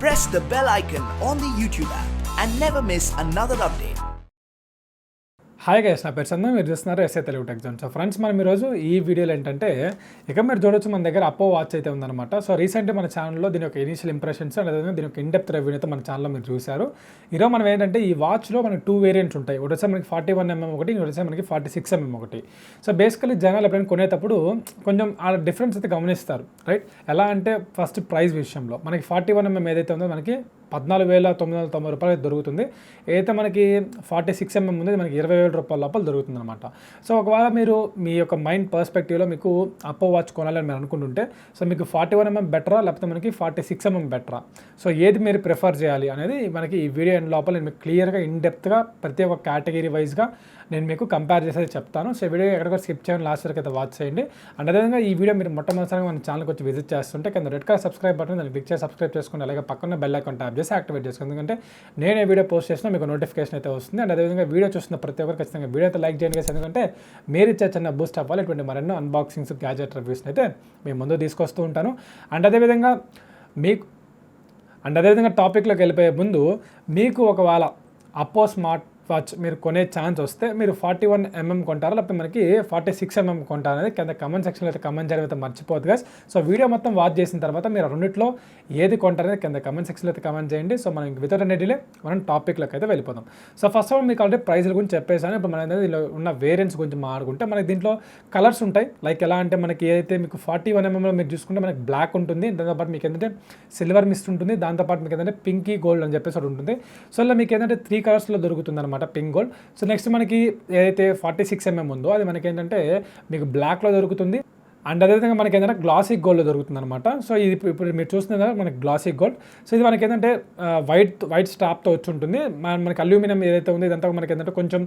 press the bell icon on the YouTube app and never miss another update. Hi guys, నా పేరు చందన్, మీరు చూస్తున్నారు SA Telugu tech zone. So friends, మనం ఈరోజు ఈ వీడియోలో ఏంటంటే ఇక మీరు చూడొచ్చు మన దగ్గర అప్పో వాచ్ అయితే ఉందన్నమాట. సో రీసెంట్గా మన ఛానల్లో దీని యొక్క ఇనిషియల్ ఇంప్రెషన్స్ అండ్ అదేవిధంగా దీని యొక్క ఇన్డెప్త్ రివ్యూ అయితే మన ఛానల్లో మీరు చూశారు. ఈరోజు మనం ఏంటంటే ఈ వాచ్లో మనకి 2 వేరియంట్స్ ఉంటాయి. ఒకటి మనకి 41mm ఒకటి, ఇంకోటి మనకి 46mm ఒకటి. సో బేసికలీ జనాలు ఎప్పుడైనా కొనేటప్పుడు కొంచెం ఆ డిఫరెన్స్ అయితే గమనిస్తారు, రైట్? ఎలా అంటే ఫస్ట్ ప్రైస్ విషయంలో మనకి 41mm ఏదైతే ఉందో మనకి 14,990 రూపాయలు దొరుకుతుంది. ఏదైతే మనకి 46mm ఉంది మనకి 20,000 రూపాయల లోపల దొరుకుతుంది అనమాట. సో ఒకవేళ మీరు మీ యొక్క మైండ్ పర్స్పెక్టివ్లో మీకు అప్పో వాచ్ కొనాలని మీరు అనుకుంటుంటే, సో మీకు 41mm బెటరా లేకపోతే మనకి 46mm బెటరా, సో ఏది మీరు ప్రిఫర్ చేయాలి అనేది మనకి ఈ వీడియో ఎండ్ లోపల నేను మీకు క్లియర్గా ఇన్డెప్త్గా ప్రతి ఒక్క కేటగిరీ వైజ్గా నేను మీకు కంపేర్ చేసేది చెప్తాను. సో వీడియో ఎక్కడికో స్కిప్ చేయండి, లాస్ట్ వరకు అయితే వాచ్ చేయండి. అండ్ అదేవిధంగా ఈ వీడియో మీరు మొట్టమొదటిసారిగా మన ఛానల్కి వచ్చి విజిట్ చేస్తుంటే కింద రెడ్ కలర్ సబ్స్క్రైబ్ బటన్ దాన్ని క్లిక్ చేసి సబ్స్క్రైబ్ చేసుకోండి. అలాగే పక్కన బెల్ ఐకాన్ ట్యాప్ చేసి యాక్టివేట్ చేసుకోండి. ఎందుకంటే నేను ఏ వీడియో పోస్ట్ చేసినా మీకు నోటిఫికేషన్ అయితే వస్తుంది. అండ్ అదేవిధంగా వీడియో చూస్తున్న ప్రతి ఒక్కరు ఖచ్చితంగా వీడియో అయితే లైక్ చేయండి. ఎందుకంటే మీరు ఇచ్చే చిన్న బూస్ట్ అవ్వాలి, ఇటువంటి మరెన్నో అన్బాక్సింగ్స్, గ్యాజెట్ రివ్యూస్ని అయితే మేము ముందు తీసుకొస్తూ ఉంటాను. అండ్ అదేవిధంగా టాపిక్లోకి వెళ్ళిపోయే ముందు మీకు ఒకవేళ అప్పో స్మార్ట్ వాచ్ మీరు కొనే ఛాన్స్ వస్తే మీరు 41mm కొంటారా లేకపోతే మనకి 46mm కొంటారా అనేది కింద కమెంట్ సెక్షన్లో అయితే కమెంట్ చేయడం అయితే మర్చిపోద్దు గైస్. సో వీడియో మొత్తం వాచ్ చేసిన తర్వాత మీరు రెండిట్లో ఏది కొంటారనేది కింద కమెంట్ సెక్షన్లో అయితే కమెంట్ చేయండి. సో మనం వితౌట్ ఎనీ డిలే మనం టాపిక్లోకి అయితే వెళ్ళిపోదాం. సో ఫస్ట్ ఆఫ్ ఆల్ మీకు ఆల్రెడీ ప్రైస్ల గురించి చెప్పేసాను. ఇప్పుడు మనం దీనిలో ఉన్న వేరియంట్స్ గురించి మాట్లాడుకుంటే మనకి దీంట్లో కలర్స్ ఉంటాయి. లైక్ ఎలా అంటే మనకి ఏదైతే మీకు 41mmలో మీరు చూసుకుంటే మనకి బ్లాక్ ఉంటుంది, దాంతోపాటు మీకు ఏంటంటే సిల్వర్ మిస్ట్ ఉంటుంది, దాంతోపాటు మీకు ఏంటంటే పింకీ గోల్డ్ అని చెప్పేసి ఒకటి ఉంటుంది. సో ఇలా మీకు ఏంటంటే 3 కలర్స్లో దొరుకుతుంది అనమాట, పింక్ గోల్డ్. సో నెక్స్ట్ మనకి ఏదైతే 46mm ఉందో అది మనకి ఏంటంటే మీకు బ్లాక్లో దొరుకుతుంది. అండ్ అదేవిధంగా మనకి ఏంటంటే గ్లాసీ గోల్డ్లో దొరుకుతుంది అనమాట. సో ఇది ఇప్పుడు మీరు చూస్తున్న మనకి గ్లాసీ గోల్డ్. సో ఇది మనకి ఏంటంటే వైట్ స్టాప్తో వచ్చి ఉంటుంది. మనకి అల్యూమినియం ఏదైతే ఉందో ఇదంతా మనకి ఏంటంటే కొంచెం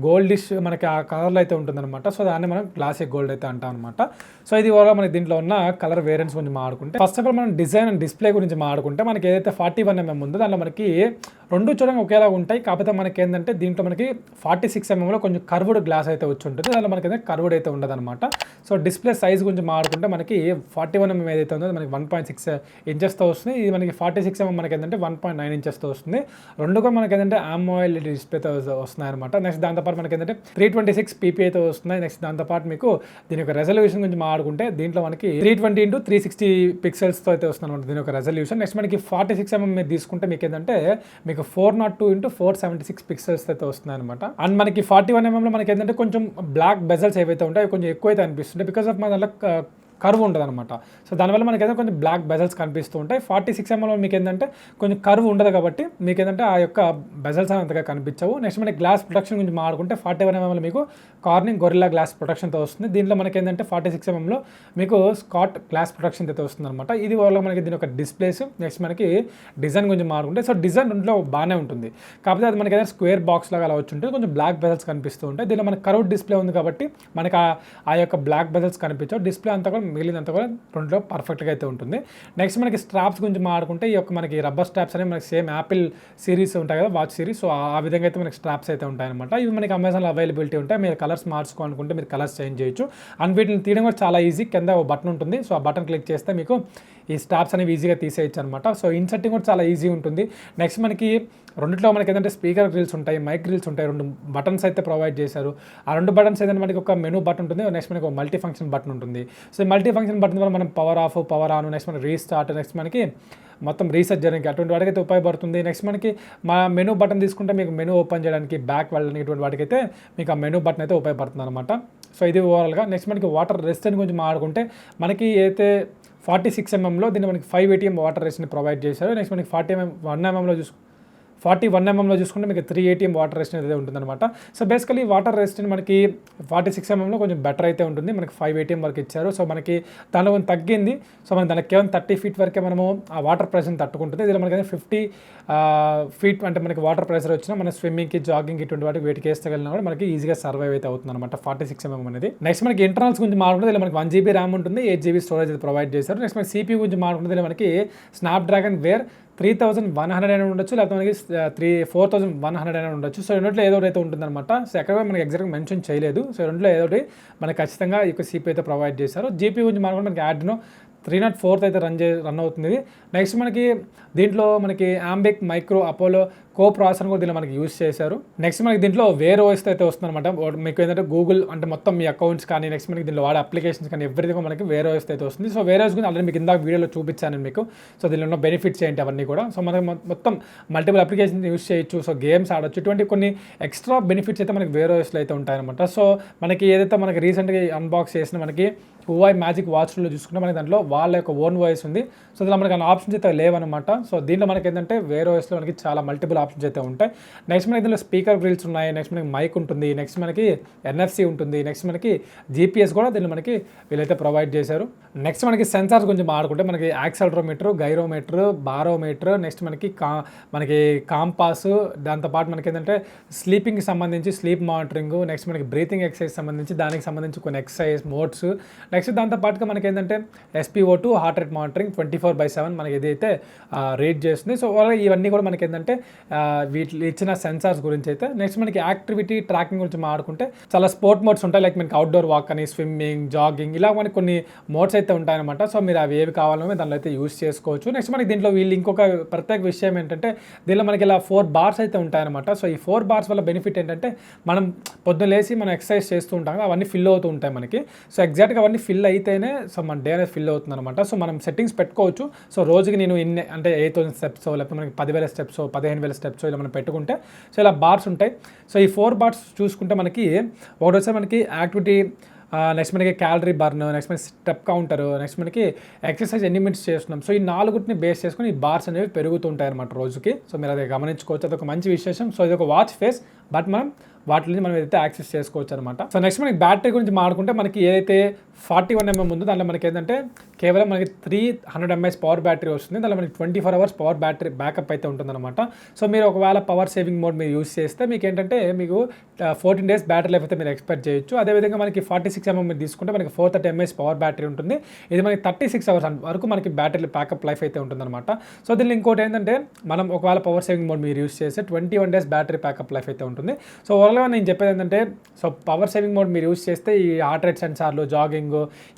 గోల్డిష్ మనకి ఆ కలర్లో అయితే ఉంటుంది అనమాట. సో దాన్ని మనం గ్లాసీ గోల్డ్ అయితే అంటాం అనమాట. సో ఇది కూడా మనకి దీంట్లో ఉన్న కలర్ వేరియంట్స్ గురించి మాట్లాడుకుంటే, ఫస్ట్ ఆఫ్ ఆల్ మనం డిజైన్ అండ్ డిస్ప్లే గురించి మాట్లాడుకుంటే మనకి ఏదైతే 41mm ఉందో దాంట్లో మనకి రెండు చూడంగా ఒకేలా ఉంటాయి. కాకపోతే మనకి ఏంటంటే దీంట్లో మనకి 46mmలో కొంచెం కర్వ్డ్ గ్లాస్ అయితే వచ్చి ఉంటుంది, దాంట్లో మనకి ఏంటంటే కర్వ్డ్ అయితే ఉండదు అనమాట. సో డిస్ప్లే సైజ్ గురించి మాట్లాడుకుంటే మనకి 41mm ఏదైతే ఉందో మనకి 1.6 ఇంచెస్తో వస్తుంది. ఇది మనకి 46mm మనకి ఏంటంటే 1.9 ఇంచెస్తో వస్తుంది. రెండు కూడా మనకి ఏంటంటే AMOLED డిస్ప్లేతో వస్తున్నాయి అనమాట. నెక్స్ట్ దాంతోపాటు మనకి ఏంటంటే 326 ppi అయితే వస్తున్నాయి. నెక్స్ట్ దాంతోపాటు మీకు దీని యొక్క రెజల్యూషన్ గురించి మాట్లాడుకుంటే దీంట్లో మనకి 320x360 పిక్సెల్స్తో అయితే వస్తుంది అనమాట దీని యొక్క రెజల్యూషన్. నెక్స్ట్ మనకి 46mm మీరు తీసుకుంటే మీకు ఏంటంటే మీకు 402x476 పిక్సెల్స్ అయితే వస్తున్నాయి అనమాట. అండ్ మనకి 41mmలో మనకి ఏంటంటే కొంచెం బ్లాక్ బెజల్స్ ఏవైతే ఉంటాయి కొంచెం ఎక్కువ అయితే అనిపిస్తుంది, బికాస్ ఆఫ్ మన దాంట్లో కర్వ్ ఉంటుంది అనమాట. సో దానివల్ల మనకి ఏంటంటే కొంచెం బ్లాక్ బెజల్స్ కనిపిస్తూ ఉంటాయి. 46mmలో మీకు ఏంటంటే కొంచెం కర్వ్ ఉండదు కాబట్టి మీకు ఏంటంటే ఆ యొక్క బెజల్స్ అంతగా కనిపించవు. నెక్స్ట్ మనకి గ్లాస్ ప్రొటెక్షన్ గురించి మాట్లాడుకుంటే 41mmలో మీకు కార్నింగ్ గొరిల్లా గ్లాస్ ప్రొటెక్షన్తో వస్తుంది. దీంట్లో మనకి ఏంటంటే 46mmలో మీకు స్కాట్ గ్లాస్ ప్రొటెక్షన్ అయితే వస్తుంది అనమాట. ఇది వల్ల మనకి దీని యొక్క డిస్ప్లేస్. నెక్స్ట్ మనకి డిజైన్ గురించి మాట్లాడుకుంటే, సో డిజైన్ ఇంట్లో బాగానే ఉంటుంది, కాకపోతే అది మనకి ఏదైనా స్క్వేర్ బాక్స్ లాగా అలా వచ్చి ఉంటుంది, కొంచెం బ్లాక్ బెజల్స్ కనిపిస్తూ ఉంటాయి. దీనిలో మనకి కర్వ్ డిస్ప్లే ఉంది కాబట్టి మనకి ఆ యొక్క బ్లాక్ బెజల్స్ కనిపించవు. డిస్ప్లే అంతా కూడా మిగిలినంత కూడా రెండులో పర్ఫెక్ట్గా అయితే ఉంటుంది. నెక్స్ట్ మనకి స్ట్రాప్స్ గురించి మాట్లాడుకుంటే ఈ యొక్క మనకి రబ్బర్ స్ట్రాప్స్ అనేవి మనకి సేమ్ యాపిల్ సిరీస్ ఉంటాయి కదా, వాచ్ సిరీస్. సో ఆ విధంగా అయితే మనకి స్ట్రాప్స్ అయితే ఉంటాయి అనమాట. ఇవి మనకి అమెజాన్లో అవైలబిలిటీ ఉంటాయి. మీరు కలర్స్ మార్చుకోవాలనుకుంటే మీరు కలర్స్ చేంజ్ చేయొచ్చు. అండ్ వీటిని తీయడం కూడా చాలా ఈజీ. కింద ఒక బటన్ ఉంటుంది, సో ఆ బటన్ క్లిక్ చేస్తే మీకు ఈ స్ట్రాప్స్ అనేవి ఈజీగా తీసేయచ్చు అనమాట. సో ఇన్సర్టింగ్ కూడా చాలా ఈజీ ఉంటుంది. నెక్స్ట్ మనకి రెండిట్లో మనకి ఏంటంటే స్పీకర్ గ్రిల్స్ ఉంటాయి, మైక్ గ్రిల్స్ ఉంటాయి, 2 బటన్స్ అయితే ప్రొవైడ్ చేశారు. ఆ 2 బటన్స్ ఏంటంటే మనకి ఒక మెనూ బటన్ ఉంటుంది, నెక్స్ట్ మనకి ఒక మల్టీ ఫంక్షన్ బటన్ ఉంటుంది. సో ఈ మల్టీ ఫంక్షన్ బటన్ వల్ల మనం power of, power on, next మనకి రీస్టార్ట్, నెక్స్ట్ మనకి మొత్తం రీసెట్ చేయడానికి అటువంటి వాటికైతే ఉపయోగపడుతుంది. నెక్స్ట్ మనకి మా మెనూ బటన్ తీసుకుంటే మీకు మెనూ ఓపెన్ చేయడానికి, బ్యాక్ వెళ్ళడానికి ఇటువంటి వాటికైతే మీకు ఆ మెనూ బటన్ అయితే ఉపయోగపడుతుంది అనమాట. సో ఇది ఓవరాల్గా. నెక్స్ట్ మనకి వాటర్ రెసిస్టెంట్ గురించి మాట్లాడుకుంటే మనకి అయితే 46mmలో దీన్ని మనకి 5 ATM వాటర్ రెసిస్టెంట్ ప్రొవైడ్ చేశారు. నెక్స్ట్ మనకి 41mmలో చూసుకుంటే మీకు 3 ATM వాటర్ రెసిస్టెంట్ అయితే ఉంటుందన్నమాట. సో బేసికలీ వాటర్ రెసిస్టెంట్ మనకి 46mmలో కొంచెం బెటర్ అయితే ఉంటుంది. మనకి 5 ATM వరకు ఇచ్చారు. సో మనకి దానిలో కొంచెం తగ్గింది. సో మనకి దానికి కేవలం 30 feet వరకే మనము ఆ వాటర్ ప్రెషర్ని తట్టుకుంటుంది. దీనిలో మనకి 50 feet అంటే మనకి వాటర్ ప్రెషర్ వచ్చినా మన స్విమ్మింగ్కి, జాగింగ్ ఇటువంటి వాటికి వేటికి వేస్తగలిగినా కూడా మనకి ఈజీగా సర్వైవ్ అయితే అవుతుంది అనమాట 46mm అనేది. నెక్స్ట్ మనకి ఇంటర్నల్స్ గురించి మాట్లాడుకుంటే ఇలా మనకి 1GB ర్యామ్ ఉంటుంది, 8GB స్టోరేజ్ అయితే ప్రొవైడ్ చేశారు. నెక్స్ట్ మనకి CPU గురించి మాట్లాడుకుంటే మనకి స్నాప్డ్రాగన్ వేర్ 3100 అయినా ఉండొచ్చు, లేకపోతే మనకి 4100 అయినా ఉండొచ్చు. సో రెండింటిలో ఏదో ఒకటి అయితే ఉంటుందన్నమాట. సో ఎక్కడ మనకి ఎగ్జాక్ట్గా మెన్షన్ చేయలేదు. సో రెండులో ఏదో ఒకటి మనకి ఖచ్చితంగా ఈ CPU అయితే ప్రొవైడ్ చేశారు. GPU గురించి మాట్లాడుకుంటే మనకి Adreno 304 అయితే రన్ అవుతుంది. నెక్స్ట్ మనకి దీంట్లో మనకి యాంబిక్ మైక్రో అపోలో కో ప్రాసెసర్ కూడా దీనిలో మనకి యూస్ చేశారు. నెక్స్ట్ మనకి దీంట్లో వేర్ ఓఎస్ అయితే వస్తుంది అనమాట. మీకు ఏంటంటే గూగుల్ అంటే మొత్తం మీ అకౌంట్స్ కానీ నెక్స్ట్ మనకి దీనిలో వాడే అప్లికేషన్స్ కానీ ఎవ్రీథింగ్ మనకి వేర్ ఓఎస్ అయితే వస్తుంది. సో వేర్ ఓఎస్ గురించి ఆల్రెడీ మీకు ఇందాక వీడియోలో చూపించాను మీకు. సో దీనిలో ఉన్న బెనిఫిట్స్ ఏంటి అవన్నీ కూడా. సో మనకి మొత్తం మల్టిపుల్ అప్లికేషన్స్ యూస్ చేయొచ్చు. సో గేమ్స్ ఆడొచ్చు. ఇటువంటి కొన్ని ఎక్స్ట్రా బెనిఫిట్స్ అయితే మనకి వేర్ ఓఎస్లో అయితే ఉంటాయన్నమాట. సో మనకి ఏదైతే మనకి రీసెంట్గా అన్బాక్స్ చేసిన మనకి హువాయ్ మ్యాజిక్ వాచ్లో చూసుకుంటే మనకి దాంట్లో వాళ్ళ యొక్క ఓన్ వాయిస్ ఉంది. సో దీనిలో మనకి ఆప్షన్స్ అయితే లేవన్నమాట. సో దీంట్లో మనకి ఏంటంటే వేరే వాయిస్లో మనకి చాలా మల్టిపుల్ ఆప్షన్స్ అయితే ఉంటాయి. నెక్స్ట్ మనకి దీనిలో స్పీకర్ గ్రిల్స్ ఉన్నాయి. నెక్స్ట్ మనకి మైక్ ఉంటుంది. నెక్స్ట్ మనకి NFC ఉంటుంది. నెక్స్ట్ మనకి GPS కూడా దీనిలో మనకి వీళ్ళైతే ప్రొవైడ్ చేశారు. నెక్స్ట్ మనకి సెన్సార్స్ గురించి మాట్లాడుకుంటే మనకి యాక్సెలరోమీటర్, గైరోమీటర్, బారోమీటర్, నెక్స్ట్ మనకి కాంపాస్, దాంతోపాటు మనకి ఏంటంటే స్లీపింగ్కి సంబంధించి స్లీప్ మానిటరింగ్, నెక్స్ట్ మనకి బ్రీతింగ్ ఎక్సర్సైజ్ సంబంధించి దానికి సంబంధించి కొన్ని ఎక్సర్సైజ్ మోడ్స్, నెక్స్ట్ దాంతోపాటుగా మనకి ఏంటంటే SpO2 హార్ట్ రేట్ మానిటరింగ్ 24/7 మనకి ఏదైతే రేట్ చేస్తుంది. సో ఇవన్నీ కూడా మనకి ఏంటంటే వీటి ఇచ్చిన సెన్సార్స్ గురించి అయితే. నెక్స్ట్ మనకి యాక్టివిటీ ట్రాకింగ్ గురించి మాట్లాడుకుంటే చాలా స్పోర్ట్ మోడ్స్ ఉంటాయి. లైక్ మనకి అవుట్డోర్ వాక్ అని, స్విమ్మింగ్, జాగింగ్, ఇలా మనకి కొన్ని మోడ్స్ అయితే ఉంటాయన్నమాట. సో మీరు అవి ఏవి కావాలో దానిలో అయితే యూస్ చేసుకోవచ్చు. నెక్స్ట్ మనకి దీంట్లో వీళ్ళు ఇంకొక ప్రత్యేక విషయం ఏంటంటే దీనిలో మనకి ఇలా 4 బార్స్ అయితే ఉంటాయన్నమాట. సో ఈ 4 బార్స్ వల్ల బెనిఫిట్ ఏంటంటే మనం పొద్దున్న లేసి మనం ఎక్సర్సైజ్ చేస్తూ ఉంటాం, అవన్నీ ఫిల్ అవుతూ ఉంటాయి మనకి. సో ఎగ్జాక్ట్గా అవన్నీ ఫిల్ అయితేనే సో మన డే అనేది ఫిల్ అవుతుంది అనమాట. సో మనం సెట్టింగ్స్ పెట్టుకోవచ్చు. సో రోజుకి నేను ఇన్ని అంటే 8,000 స్టెప్స్ లేకపోతే మనకి 10,000 స్టెప్స్, 15,000 స్టెప్స్ ఇలా మనం పెట్టుకుంటే సో ఇలా బార్స్ ఉంటాయి. సో ఈ 4 బార్స్ చూసుకుంటే మనకి ఒకటి వచ్చే మనకి యాక్టివిటీ, నెక్స్ట్ మనకి క్యాలరీ బర్న్, నెక్స్ట్ మనకి స్టెప్ కౌంటర్, నెక్స్ట్ మనకి ఎక్సర్సైజ్ ఎన్ని మినిట్స్ చేస్తున్నాం. సో ఈ 4ని బేస్ చేసుకుని ఈ బార్స్ అనేవి పెరుగుతుంటాయి అనమాట రోజుకి. సో మీరు అది గమనించుకోవచ్చు. అదొక మంచి విశేషం. సో ఇది ఒక వాచ్ ఫేస్, బట్ మనం వాటి నుంచి మనం ఏదైతే యాక్సెస్ చేసుకోవచ్చు అనమాట. సో నెక్స్ట్ మనకి బ్యాటరీ గురించి మాట్లాడుకుంటే మనకి ఏదైతే 41mm ఉందో దాంట్లో మనకి ఏంటంటే కేవలం మనకి 300 mAh పవర్ బ్యాటరీ వస్తుంది. దాంట్లో మనకి 24 hours పవర్ బ్యాటరీ బ్యాకప్ అయితే ఉంటుందన్నమాట. సో మీరు ఒకవేళ పవర్ సేవింగ్ మోడ్ మీరు యూస్ చేస్తే మీకు ఏంటంటే మీకు 14 days బ్యాటరీ లైఫ్ అయితే మీరు ఎక్స్పెక్ట్ చేయొచ్చు. అదేవిధంగా మనకి 46mm మీరు తీసుకుంటే మనకి 430 mAh పవర్ బ్యాటరీ ఉంటుంది. ఇది మనకి 36 hours వరకు మనకి బ్యాటరీ బ్యాకప్ లైఫ్ అయితే ఉంటుందన్నమాట. సో దీనిలో ఇంకోటి ఏంటంటే మనం ఒకవేళ పవర్ సేవింగ్ మోడ్ మీరు యూస్ చేస్తే 21 days బ్యాటరీ బ్యాకప్ లైఫ్ అయితే ఉంటుంది. సో ఓవరాల్గా నేను చెప్పేది ఏంటంటే సో పవర్ సేవింగ్ మోడ్ మీరు యూస్ చేస్తే ఈ హార్ట్ రేట్ సెన్సార్లు, జాగింగ్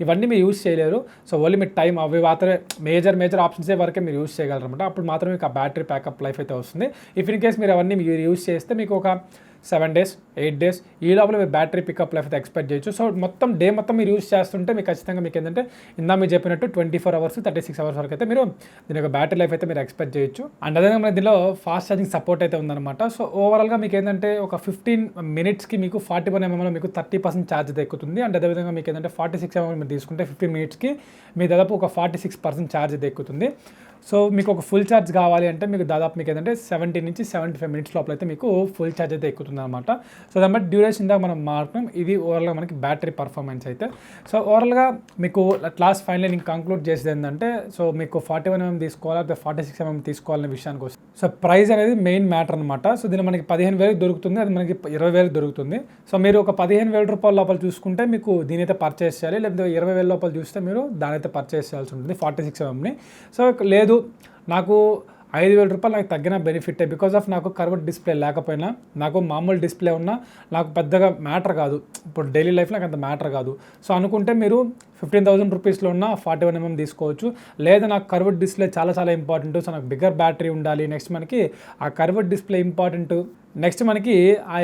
ఇవన్నీ మీరు యూస్ చేయలేరు. సో ఓన్లీ మీ టైం అవి మాత్రమే మేజర్ ఆప్షన్స్ వరకే మీరు యూస్ చేయగలరు అనమాట. అప్పుడు మాత్రమే మీకు ఆ బ్యాటరీ బ్యాకప్ లైఫ్ అయితే వస్తుంది. ఇఫ్ ఇన్ కేస్ మీరు అవన్నీ మీరు యూస్ చేస్తే మీకు ఒక 7 days, 8 days ఈ లోపల మీరు బ్యాటరీ పికప్ లైఫ్ అయితే ఎక్స్పెక్ట్ చేయొచ్చు. సో మొత్తం డే మొత్తం మీరు యూస్ చేస్తుంటే మీకు ఖచ్చితంగా మీకు ఏంటంటే మీరు చెప్పినట్టు 24 hours, 36 hours వరకు అయితే మీరు దీని యొక్క బ్యాటరీ లైఫ్ అయితే మీరు ఎక్స్పెక్ట్ చేయొచ్చు. అండ్ అదేవిధంగా మన దీనిలో ఫాస్ట్ ఛార్జింగ్ సపోర్ట్ అయితే ఉందన్నమాట. సో ఓవరాల్గా మీకు ఏంటంటే ఒక 15 minutesకి మీకు 41mm మీకు 30% ఛార్జ్ అయితే ఎక్కుతుంది. అండ్ అదేవిధంగా మీకు ఏంటంటే 46mm మీరు తీసుకుంటే 15 minutesకి మీ దాదాపు ఒక 46% ఛార్జ్ అయితే ఎక్కుతుంది. సో మీకు ఒక ఫుల్ ఛార్జ్ కావాలి అంటే మీకు దాదాపు మీకు ఏంటంటే 70 నుంచి 75 minutes లోపల అయితే మీకు ఫుల్ ఛార్జ్ అయితే ఎక్కుతుంది అనమాట. సో దాని బట్టి డ్యూరేషన్ దాకా మనం మాట్లాడడం. ఇది ఓవరాల్గా మనకి బ్యాటరీ పర్ఫార్మెన్స్ అయితే. సో ఓవరాల్గా మీకు లాస్ట్ ఫైనల్ నేను కంక్లూడ్ చేసేది ఏంటంటే సో మీకు 41mm తీసుకోవాలా లేకపోతే 46mm తీసుకోవాలనే విషయానికి వస్తుంది. సో ప్రైస్ అనేది మెయిన్ మ్యాటర్ అనమాట. సో దీని మనకి 15,000 దొరుకుతుంది, అది మనకి 20,000 దొరుకుతుంది. సో మీరు ఒక 15,000 రూపాయల లోపల చూసుకుంటే మీకు దీని అయితే పర్చేస్ చేయాలి, లేకపోతే 20,000 లోపల చూస్తే మీరు దాని అయితే పర్చేస్ చేయాల్సి ఉంటుంది 46mmని. సో లేదు నాకు 5,000 రూపాయలు నాకు తగ్గిన బెనిఫిటే, బికాజ్ ఆఫ్ నాకు కర్వ్డ్ డిస్ప్లే లేకపోయినా నాకు మామూలు డిస్ప్లే ఉన్నా నాకు పెద్దగా మ్యాటర్ కాదు, ఇప్పుడు డైలీ లైఫ్లో నాకు అంత మ్యాటర్ కాదు. సో అనుకుంటే మీరు 15,000 రూపీస్లో ఉన్న 41mm తీసుకోవచ్చు. లేదా నాకు కర్వ్డ్ డిస్ప్లే చాలా ఇంపార్టెంట్, సో నాకు బిగ్గర్ బ్యాటరీ ఉండాలి, నెక్స్ట్ మనకి ఆ కర్వ్డ్ డిస్ప్లే ఇంపార్టెంట్, నెక్స్ట్ మనకి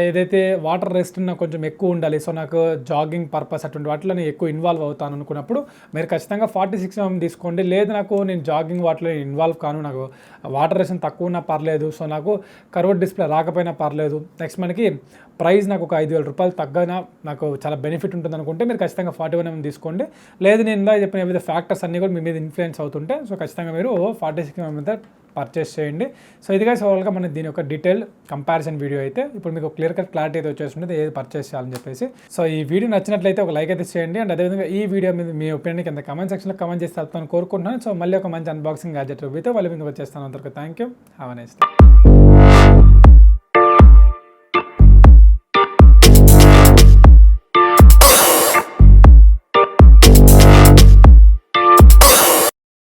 ఏదైతే వాటర్ రెసిస్టెన్స్ నాకు కొంచెం ఎక్కువ ఉండాలి, సో నాకు జాగింగ్ పర్పస్ అటువంటి వాటిలో నేను ఎక్కువ ఇన్వాల్వ్ అవుతాను అనుకున్నప్పుడు మీరు ఖచ్చితంగా 46mm తీసుకోండి. లేదు నాకు నేను జాగింగ్ వాటిలో ఇన్వాల్వ్ కాను, నాకు వాటర్ రెసిస్టెన్స్ తక్కువ ఉన్నా పర్లేదు, సో నాకు కర్వ్డ్ డిస్ప్లే రాకపోయినా పర్లేదు, నెక్స్ట్ మనకి ప్రైస్ నాకు ఒక 5,000 రూపాయలు తగ్గనా నాకు చాలా బెనిఫిట్ ఉంటుంది అనుకుంటే మీరు ఖచ్చితంగా 41mm తీసుకోండి. లేదు నేను ఇందా చెప్పిన ఏవైతే ఫ్యాక్టర్స్ అన్నీ కూడా మీ మీద ఇన్ఫ్లుయెన్స్ అవుతుంటే సో ఖచ్చితంగా మీరు 46mm మీద పర్చేస్ చేయండి. సో ఇదిగా ఓవరాల్గా మన దీని యొక్క డీటెయిల్ కంపారిజన్ వీడియో అయితే ఇప్పుడు మీకు క్లియర్ కట్ క్లారిటీ అయితే వచ్చేస్తుంది ఏది పర్చేస్ చేయాలని చెప్పేసి. సో ఈ వీడియో నచ్చినట్లయితే ఒక లైక్ అయితే చేయండి. అండ్ అదేవిధంగా ఈ వీడియో మీద మీ ఒపీనియన్ కింద కమెంట్ సెక్షన్లో కమెంట్ చేసి వెళ్తాను కోరుకుంటున్నాను. సో మళ్ళీ ఒక మంచి అన్బాక్సింగ్ గ్యాడ్జెట్ రివ్యూతో మళ్ళీ మీకు వచ్చేస్తాను. అంతవరకు thank you, have a nice day.